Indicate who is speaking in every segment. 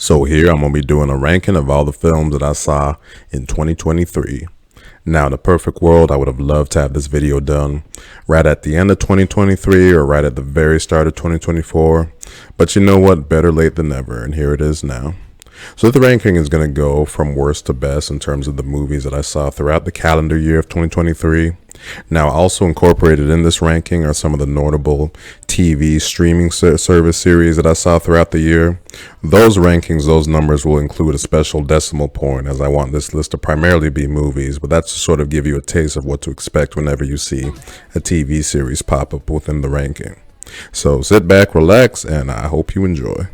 Speaker 1: So here I'm going to be doing a ranking of all the films that I saw in 2023. Now, in a perfect world, I would have loved to have this video done right at the end of 2023 or right at the very start of 2024. But you know what? Better late than never, and here it is now. So the ranking is going to go from worst to best in terms of the movies that I saw throughout the calendar year of 2023. Now, also incorporated in this ranking are some of the notable TV streaming service series that I saw throughout the year. Those rankings, those numbers will include a special decimal point, as I want this list to primarily be movies, but that's to sort of give you a taste of what to expect whenever you see a TV series pop up within the ranking. So sit back, relax, and I hope you enjoy.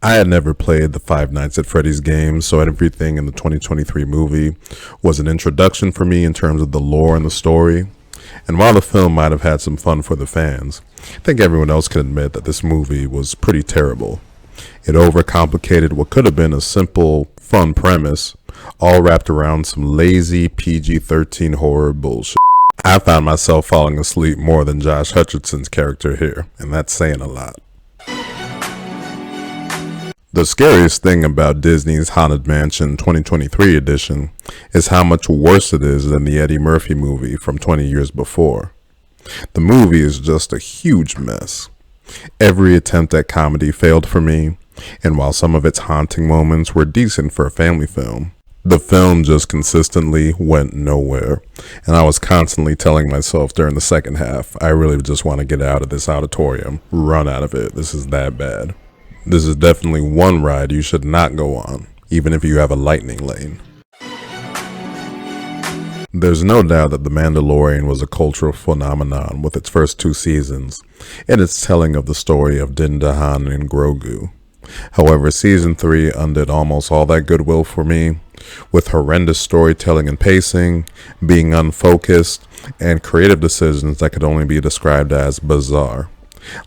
Speaker 1: I had never played the Five Nights at Freddy's games, so everything in the 2023 movie was an introduction for me in terms of the lore and the story. And while the film might have had some fun for the fans, I think everyone else can admit that this movie was pretty terrible. It overcomplicated what could have been a simple, fun premise, all wrapped around some lazy PG-13 horror bullshit. I found myself falling asleep more than Josh Hutcherson's character here, and that's saying a lot. The scariest thing about Disney's Haunted Mansion 2023 edition is how much worse it is than the Eddie Murphy movie from 20 years before. The movie is just a huge mess. Every attempt at comedy failed for me, and while some of its haunting moments were decent for a family film, the film just consistently went nowhere, and I was constantly telling myself during the second half, I really just want to get out of this auditorium, run out of it, this is that bad. This is definitely one ride you should not go on, even if you have a lightning lane. There's no doubt that The Mandalorian was a cultural phenomenon with its first 2 seasons, and its telling of the story of Din Djarin and Grogu. However, season 3 undid almost all that goodwill for me, with horrendous storytelling and pacing, being unfocused, and creative decisions that could only be described as bizarre.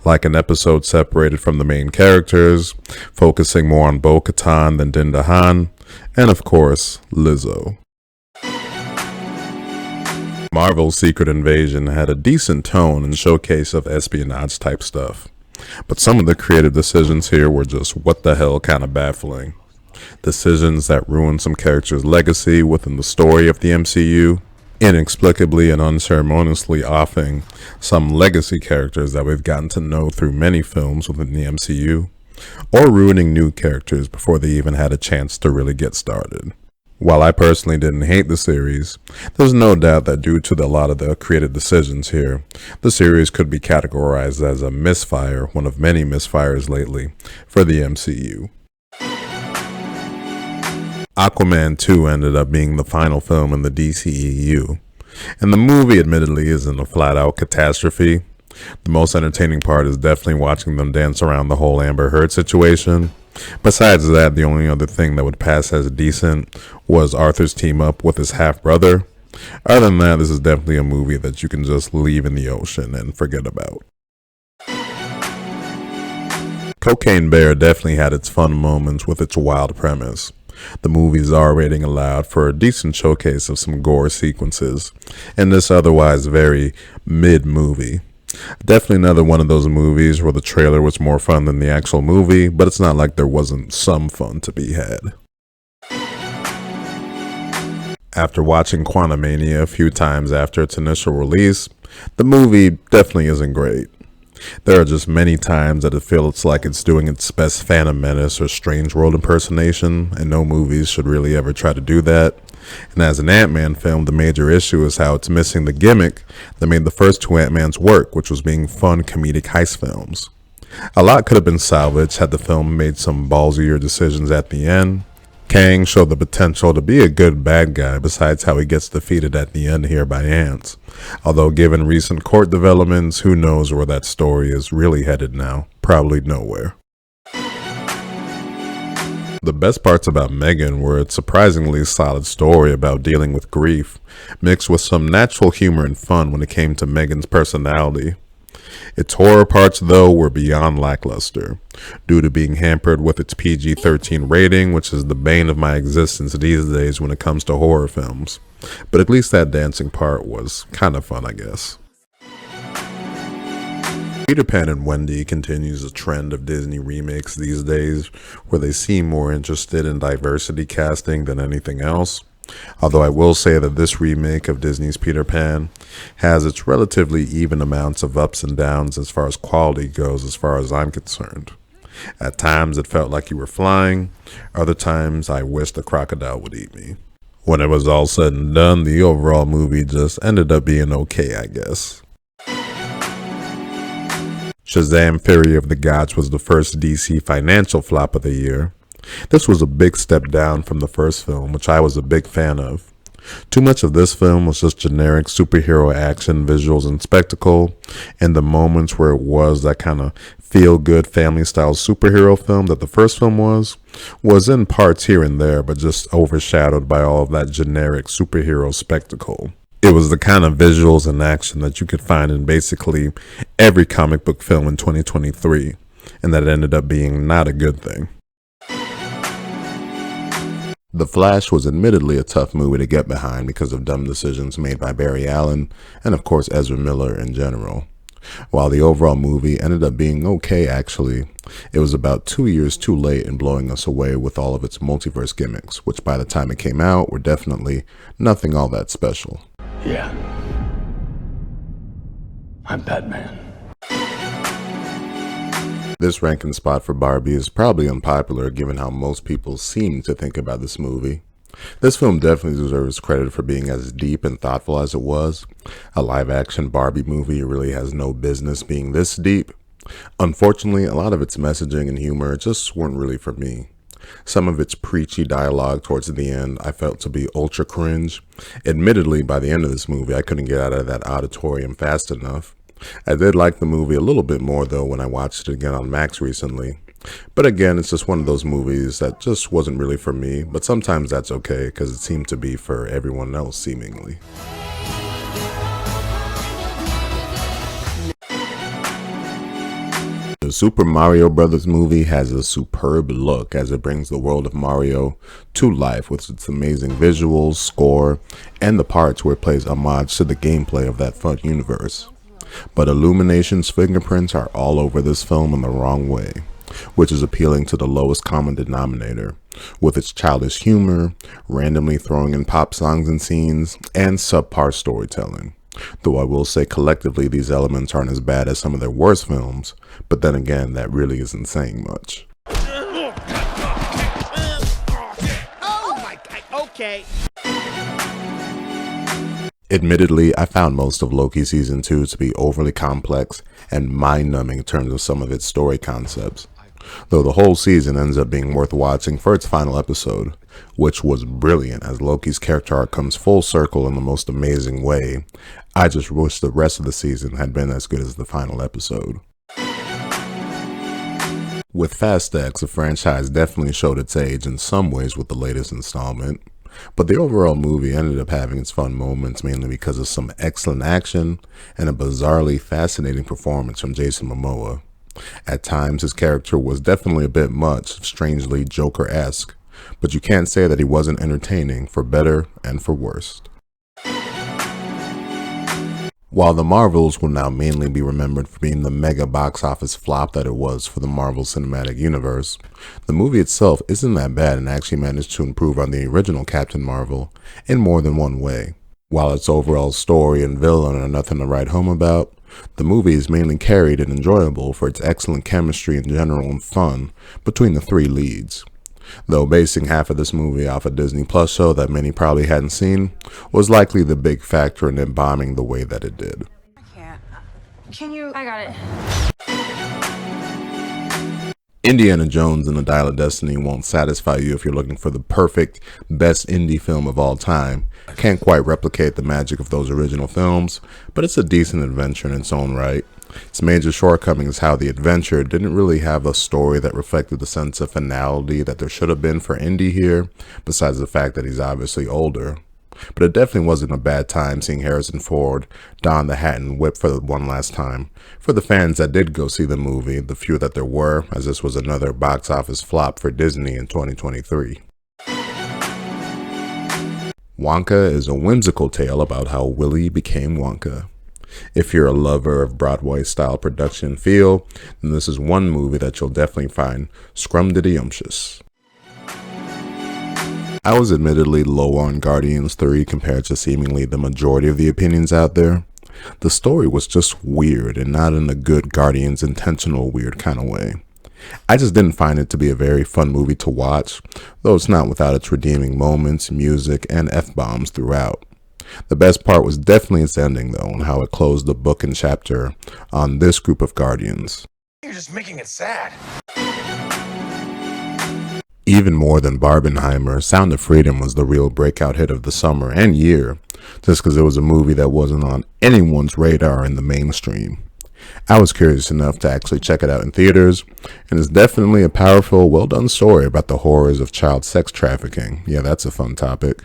Speaker 1: Like an episode separated from the main characters, focusing more on Bo-Katan than Din Djarin, and of course, Lizzo. Marvel's Secret Invasion had a decent tone and showcase of espionage type stuff, but some of the creative decisions here were just what the hell kind of baffling. Decisions that ruined some characters' legacy within the story of the MCU, inexplicably and unceremoniously offing some legacy characters that we've gotten to know through many films within the MCU, or ruining new characters before they even had a chance to really get started. While I personally didn't hate the series, there's no doubt that due to a lot of the creative decisions here, the series could be categorized as a misfire, one of many misfires lately, for the MCU. Aquaman 2 ended up being the final film in the DCEU, and the movie admittedly isn't a flat-out catastrophe. The most entertaining part is definitely watching them dance around the whole Amber Heard situation. Besides that, the only other thing that would pass as decent was Arthur's team up with his half-brother. Other than that, this is definitely a movie that you can just leave in the ocean and forget about. Cocaine Bear definitely had its fun moments with its wild premise. The movie's R rating allowed for a decent showcase of some gore sequences in this otherwise very mid-movie. Definitely another one of those movies where the trailer was more fun than the actual movie, but it's not like there wasn't some fun to be had. After watching Quantumania a few times after its initial release, the movie definitely isn't great. There are just many times that it feels like it's doing its best Phantom Menace or Strange World impersonation, and no movies should really ever try to do that. And as an Ant-Man film, the major issue is how it's missing the gimmick that made the first 2 Ant-Mans work, which was being fun comedic heist films. A lot could have been salvaged had the film made some ballsier decisions at the end. Kang showed the potential to be a good bad guy besides how he gets defeated at the end here by ants. Although given recent court developments, who knows where that story is really headed now? Probably nowhere. The best parts about Megan were its surprisingly solid story about dealing with grief, mixed with some natural humor and fun when it came to Megan's personality. Its horror parts, though, were beyond lackluster, due to being hampered with its PG-13 rating, which is the bane of my existence these days when it comes to horror films. But at least that dancing part was kind of fun, I guess. Peter Pan and Wendy continues a trend of Disney remakes these days where they seem more interested in diversity casting than anything else. Although I will say that this remake of Disney's Peter Pan has its relatively even amounts of ups and downs as far as quality goes, as far as I'm concerned. At times it felt like you were flying, other times I wished the crocodile would eat me. When it was all said and done, the overall movie just ended up being okay, I guess. Shazam! Fury of the Gods was the first DC financial flop of the year. This was a big step down from the first film, which I was a big fan of. Too much of this film was just generic superhero action, visuals, and spectacle, and the moments where it was that kind of feel-good family-style superhero film that the first film was in parts here and there, but just overshadowed by all of that generic superhero spectacle. It was the kind of visuals and action that you could find in basically every comic book film in 2023, and that ended up being not a good thing. The Flash was admittedly a tough movie to get behind because of dumb decisions made by Barry Allen and of course Ezra Miller in general. While the overall movie ended up being okay actually, it was about 2 years too late in blowing us away with all of its multiverse gimmicks, which by the time it came out were definitely nothing all that special.
Speaker 2: Yeah. I'm Batman.
Speaker 1: This ranking spot for Barbie is probably unpopular given how most people seem to think about this movie. This film definitely deserves credit for being as deep and thoughtful as it was. A live-action Barbie movie really has no business being this deep. Unfortunately, a lot of its messaging and humor just weren't really for me. Some of its preachy dialogue towards the end I felt to be ultra cringe. Admittedly, by the end of this movie, I couldn't get out of that auditorium fast enough. I did like the movie a little bit more though when I watched it again on Max recently. But again, it's just one of those movies that just wasn't really for me, but sometimes that's okay because it seemed to be for everyone else seemingly. The Super Mario Bros. Movie has a superb look as it brings the world of Mario to life with its amazing visuals, score, and the parts where it plays homage to the gameplay of that fun universe. But Illumination's fingerprints are all over this film in the wrong way, which is appealing to the lowest common denominator, with its childish humor, randomly throwing in pop songs and scenes, and subpar storytelling. Though I will say collectively these elements aren't as bad as some of their worst films, but then again that really isn't saying much.
Speaker 3: Oh my god, okay.
Speaker 1: Admittedly, I found most of Loki Season 2 to be overly complex and mind-numbing in terms of some of its story concepts, though the whole season ends up being worth watching for its final episode, which was brilliant as Loki's character arc comes full circle in the most amazing way. I just wish the rest of the season had been as good as the final episode. With Fast X, the franchise definitely showed its age in some ways with the latest installment. But the overall movie ended up having its fun moments mainly because of some excellent action and a bizarrely fascinating performance from Jason Momoa. At times his character was definitely a bit much, strangely Joker-esque, but you can't say that he wasn't entertaining for better and for worse. While The Marvels will now mainly be remembered for being the mega box office flop that it was for the Marvel Cinematic Universe, the movie itself isn't that bad and actually managed to improve on the original Captain Marvel in more than one way. While its overall story and villain are nothing to write home about, the movie is mainly carried and enjoyable for its excellent chemistry in general and fun between the three leads. Though basing half of this movie off a Disney Plus show that many probably hadn't seen was likely the big factor in it bombing the way that it did.
Speaker 4: I can't. Can you? I got it.
Speaker 1: Indiana Jones and the Dial of Destiny won't satisfy you if you're looking for the perfect, best indie film of all time. Can't quite replicate the magic of those original films, but it's a decent adventure in its own right. Its major shortcoming is how the adventure didn't really have a story that reflected the sense of finality that there should have been for Indy here, besides the fact that he's obviously older. But it definitely wasn't a bad time seeing Harrison Ford don the hat and whip for one last time. For the fans that did go see the movie, the few that there were, as this was another box office flop for Disney in 2023. Wonka is a whimsical tale about how Willy became Wonka. If you're a lover of Broadway-style production feel, then this is one movie that you'll definitely find scrumdiddlyumptious. I was admittedly low on Guardians 3 compared to seemingly the majority of the opinions out there. The story was just weird, and not in a good Guardians intentional weird kind of way. I just didn't find it to be a very fun movie to watch, though it's not without its redeeming moments, music, and F-bombs throughout. The best part was definitely its ending, though, and how it closed the book and chapter on this group of Guardians.
Speaker 3: You're just making it sad.
Speaker 1: Even more than Barbenheimer, Sound of Freedom was the real breakout hit of the summer and year, just because it was a movie that wasn't on anyone's radar in the mainstream. I was curious enough to actually check it out in theaters, and it's definitely a powerful, well-done story about the horrors of child sex trafficking. Yeah, that's a fun topic.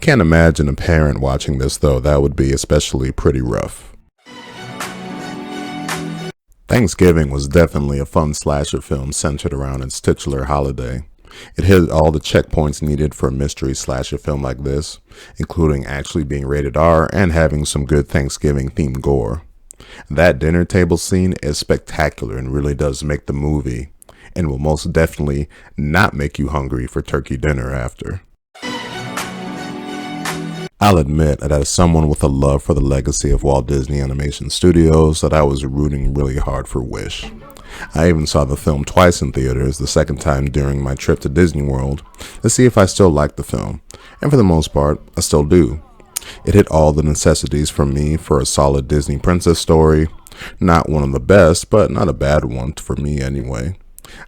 Speaker 1: Can't imagine a parent watching this, though. That would be especially pretty rough. Thanksgiving was definitely a fun slasher film centered around its titular holiday. It hit all the checkpoints needed for a mystery slasher film like this, including actually being rated R and having some good Thanksgiving-themed gore. That dinner table scene is spectacular and really does make the movie, and will most definitely not make you hungry for turkey dinner after. I'll admit that as someone with a love for the legacy of Walt Disney Animation Studios, that I was rooting really hard for Wish. I even saw the film twice in theaters, the second time during my trip to Disney World, to see if I still liked the film, and for the most part, I still do. It hit all the necessities for me for a solid Disney princess story. Not one of the best, but not a bad one for me anyway.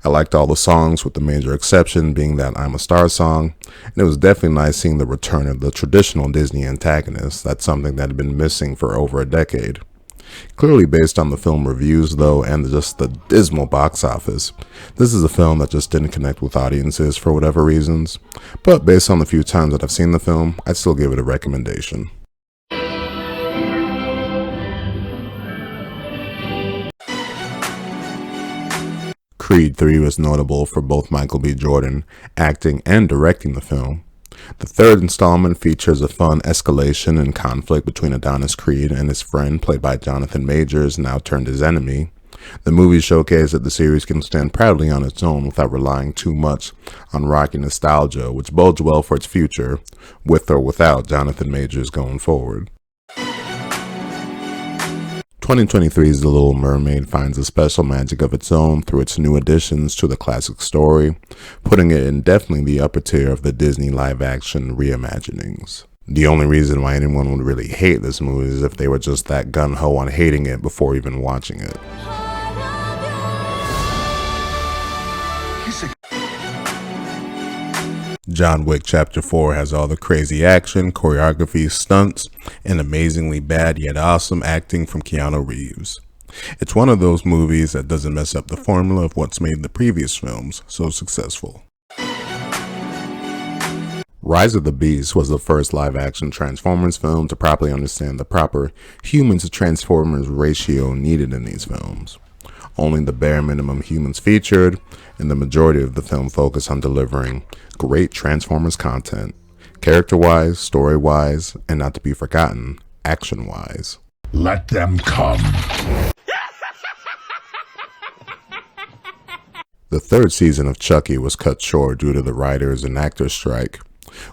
Speaker 1: I liked all the songs, with the major exception being that I'm a Star song, and it was definitely nice seeing the return of the traditional Disney antagonist. That's something that had been missing for over a decade. Clearly based on the film reviews, though, and just the dismal box office, this is a film that just didn't connect with audiences for whatever reasons, but based on the few times that I've seen the film, I'd still give it a recommendation. Creed 3 was notable for both Michael B. Jordan acting and directing the film. The third installment features a fun escalation and conflict between Adonis Creed and his friend, played by Jonathan Majors, now turned his enemy. The movie showcased that the series can stand proudly on its own without relying too much on rocky nostalgia, which bodes well for its future, with or without Jonathan Majors going forward. 2023's The Little Mermaid finds a special magic of its own through its new additions to the classic story, putting it in definitely the upper tier of the Disney live-action reimaginings. The only reason why anyone would really hate this movie is if they were just that gung-ho on hating it before even watching it. John Wick Chapter 4 has all the crazy action, choreography, stunts, and amazingly bad yet awesome acting from Keanu Reeves. It's one of those movies that doesn't mess up the formula of what's made the previous films so successful. Rise of the Beast was the first live-action Transformers film to properly understand the proper human-to-Transformers ratio needed in these films. Only the bare minimum humans featured, and the majority of the film focused on delivering great Transformers content, character-wise, story-wise, and not to be forgotten, action-wise.
Speaker 2: Let them come.
Speaker 1: The third season of Chucky was cut short due to the writers and actors strike,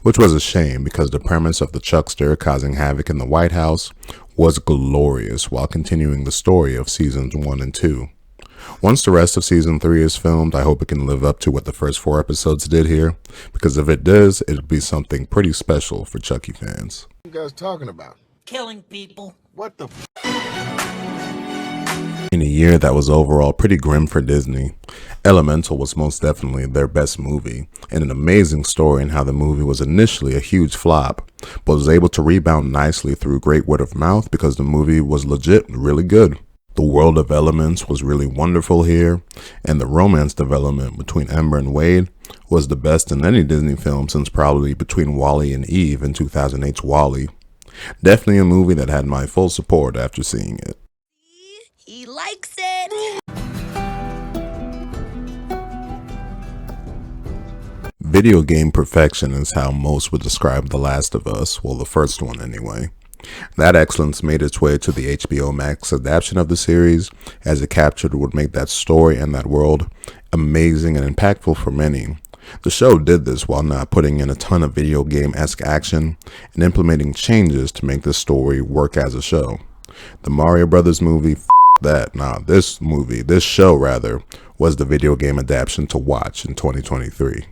Speaker 1: which was a shame because the premise of the Chuckster causing havoc in the White House was glorious while continuing the story of seasons 1 and 2. Once the rest of season 3 is filmed, I hope it can live up to what the first 4 episodes did here, because if it does, it'll be something pretty special for Chucky fans.
Speaker 2: What are you guys talking about?
Speaker 3: Killing people.
Speaker 2: What the
Speaker 1: In a year that was overall pretty grim for Disney, Elemental was most definitely their best movie, and an amazing story in how the movie was initially a huge flop, but was able to rebound nicely through great word of mouth because the movie was legit really good. The world of elements was really wonderful here, and the romance development between Ember and Wade was the best in any Disney film since probably Between Wally and Eve in 2008's Wall-E. Definitely a movie that had my full support after seeing it.
Speaker 5: He likes it.
Speaker 1: Video game perfection is how most would describe The Last of Us, well, the first one anyway. That excellence made its way to the HBO Max adaptation of the series, as it captured what made that story and that world amazing and impactful for many. The show did this while not putting in a ton of video game-esque action and implementing changes to make the story work as a show. The Mario Brothers movie, this show rather, was the video game adaptation to watch in 2023.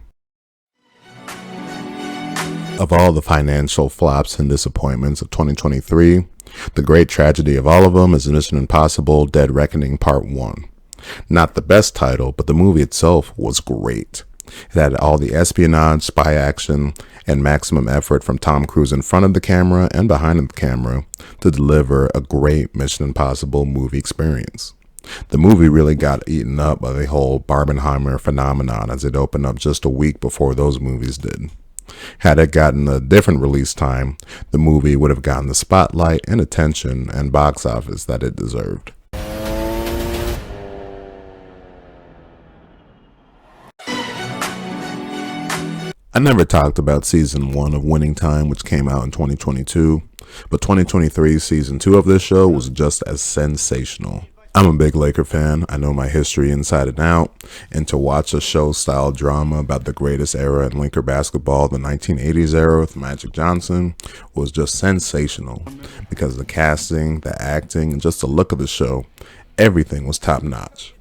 Speaker 1: Of all the financial flops and disappointments of 2023, the great tragedy of all of them is Mission Impossible: Dead Reckoning Part 1. Not the best title, but the movie itself was great. It had all the espionage, spy action, and maximum effort from Tom Cruise in front of the camera and behind the camera to deliver a great Mission Impossible movie experience. The movie really got eaten up by the whole Barbenheimer phenomenon, as it opened up just a week before those movies did. Had it gotten a different release time, the movie would have gotten the spotlight and attention and box office that it deserved. I never talked about Season 1 of Winning Time, which came out in 2022, but 2023 Season 2 of this show was just as sensational. I'm a big Laker fan. I know my history inside and out, and to watch a show-style drama about the greatest era in Laker basketball, the 1980s era with Magic Johnson, was just sensational because the casting, the acting, and just the look of the show, everything was top-notch.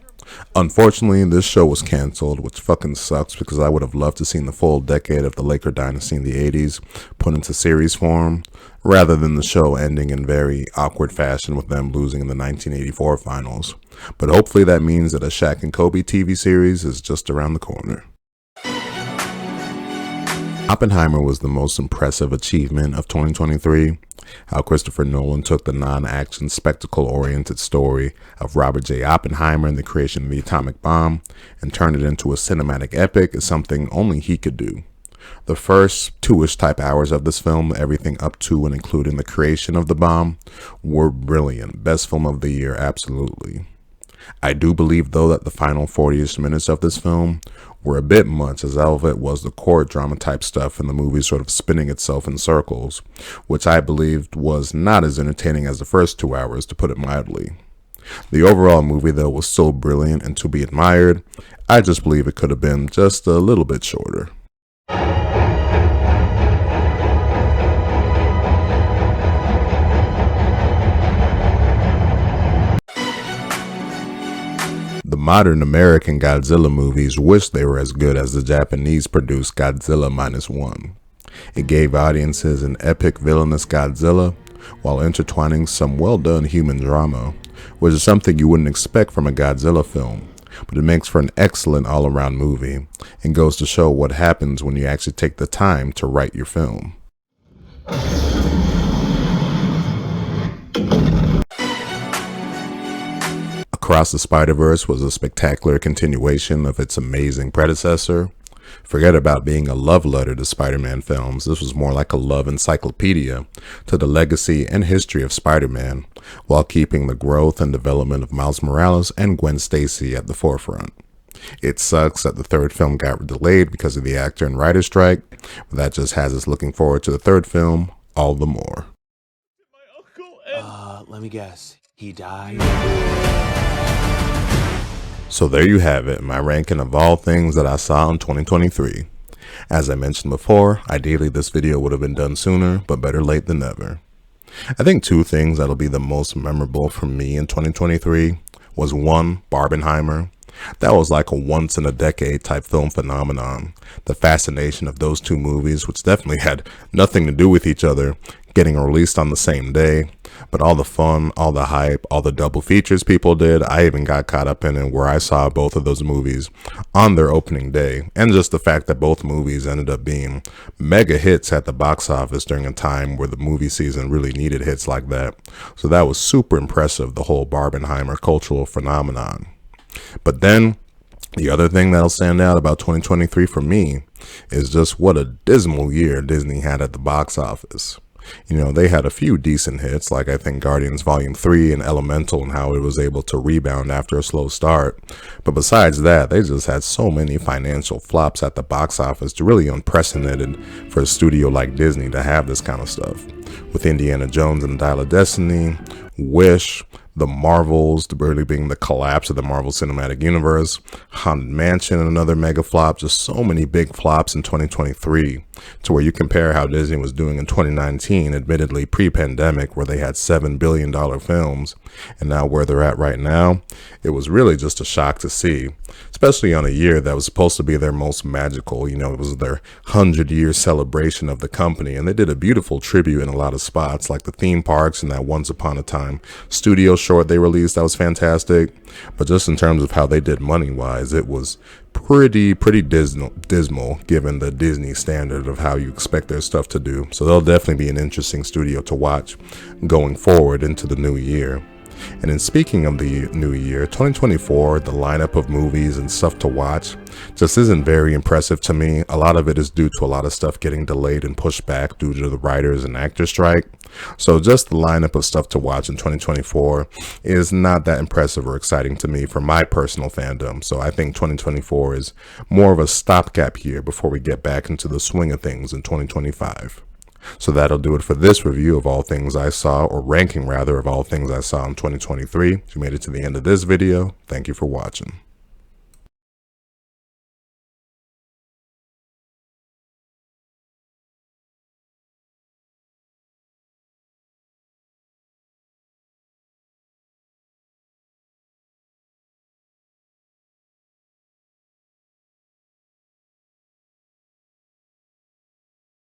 Speaker 1: Unfortunately, this show was canceled, which fucking sucks because I would have loved to seen the full decade of the Laker dynasty in the 80s put into series form, rather than the show ending in very awkward fashion with them losing in the 1984 finals. But hopefully that means that a Shaq and Kobe TV series is just around the corner. Oppenheimer was the most impressive achievement of 2023. How Christopher Nolan took the non-action, spectacle-oriented story of Robert J. Oppenheimer and the creation of the atomic bomb and turned it into a cinematic epic is something only he could do. The first 2-ish type hours of this film, everything up to and including the creation of the bomb, were brilliant. Best film of the year, absolutely. I do believe, though, that the final 40-ish minutes of this film were a bit much, as all of it was the court drama type stuff and the movie sort of spinning itself in circles, which I believed was not as entertaining as the first 2 hours, to put it mildly. The overall movie, though, was so brilliant and to be admired. I just believe it could have been just a little bit shorter. The modern American Godzilla movies wish they were as good as the Japanese-produced Godzilla -1. It gave audiences an epic villainous Godzilla while intertwining some well-done human drama, which is something you wouldn't expect from a Godzilla film, but it makes for an excellent all-around movie and goes to show what happens when you actually take the time to write your film. Across the Spider-Verse was a spectacular continuation of its amazing predecessor. Forget about being a love letter to Spider-Man films. This was more like a love encyclopedia to the legacy and history of Spider-Man, while keeping the growth and development of Miles Morales and Gwen Stacy at the forefront. It sucks that the third film got delayed because of the actor and writer strike, but that just has us looking forward to the third film all the more.
Speaker 6: Let me guess. He died?
Speaker 1: So there you have it, my ranking of all things that I saw in 2023. As I mentioned before, ideally this video would have been done sooner, but better late than never. I think 2 things that'll be the most memorable for me in 2023 was 1, Barbenheimer. That was like a once-in-a-decade type film phenomenon. The fascination of those 2 movies, which definitely had nothing to do with each other, getting released on the same day, but all the fun, all the hype, all the double features people did, I even got caught up in it where I saw both of those movies on their opening day, and just the fact that both movies ended up being mega hits at the box office during a time where the movie season really needed hits like that. So that was super impressive, the whole Barbenheimer cultural phenomenon. But then, the other thing that'll stand out about 2023 for me is just what a dismal year Disney had at the box office. You know, they had a few decent hits, like I think Guardians Volume 3 and Elemental, and how it was able to rebound after a slow start. But besides that, they just had so many financial flops at the box office. It's really unprecedented for a studio like Disney to have this kind of stuff. With Indiana Jones and the Dial of Destiny, Wish, The Marvels, really being the collapse of the Marvel Cinematic Universe, Haunted Mansion, another mega flop, just so many big flops in 2023, to where you compare how Disney was doing in 2019, admittedly pre-pandemic, where they had $7 billion films, and now where they're at right now. It was really just a shock to see, especially on a year that was supposed to be their most magical. You know, it was their 100-year celebration of the company, and they did a beautiful tribute in a lot of spots, like the theme parks and that Once Upon a Time studio short they released that was fantastic. But just in terms of how they did money wise, it was pretty dismal given the Disney standard of how you expect their stuff to do. So they'll definitely be an interesting studio to watch going forward into the new year. And in speaking of the new year, 2024, the lineup of movies and stuff to watch just isn't very impressive to me. A lot of it is due to a lot of stuff getting delayed and pushed back due to the writers and actors strike. So just the lineup of stuff to watch in 2024 is not that impressive or exciting to me for my personal fandom. So I think 2024 is more of a stopgap year before we get back into the swing of things in 2025. So that'll do it for this review of all things I saw, or ranking rather, of all things I saw in 2023. If you made it to the end of this video, thank you for watching.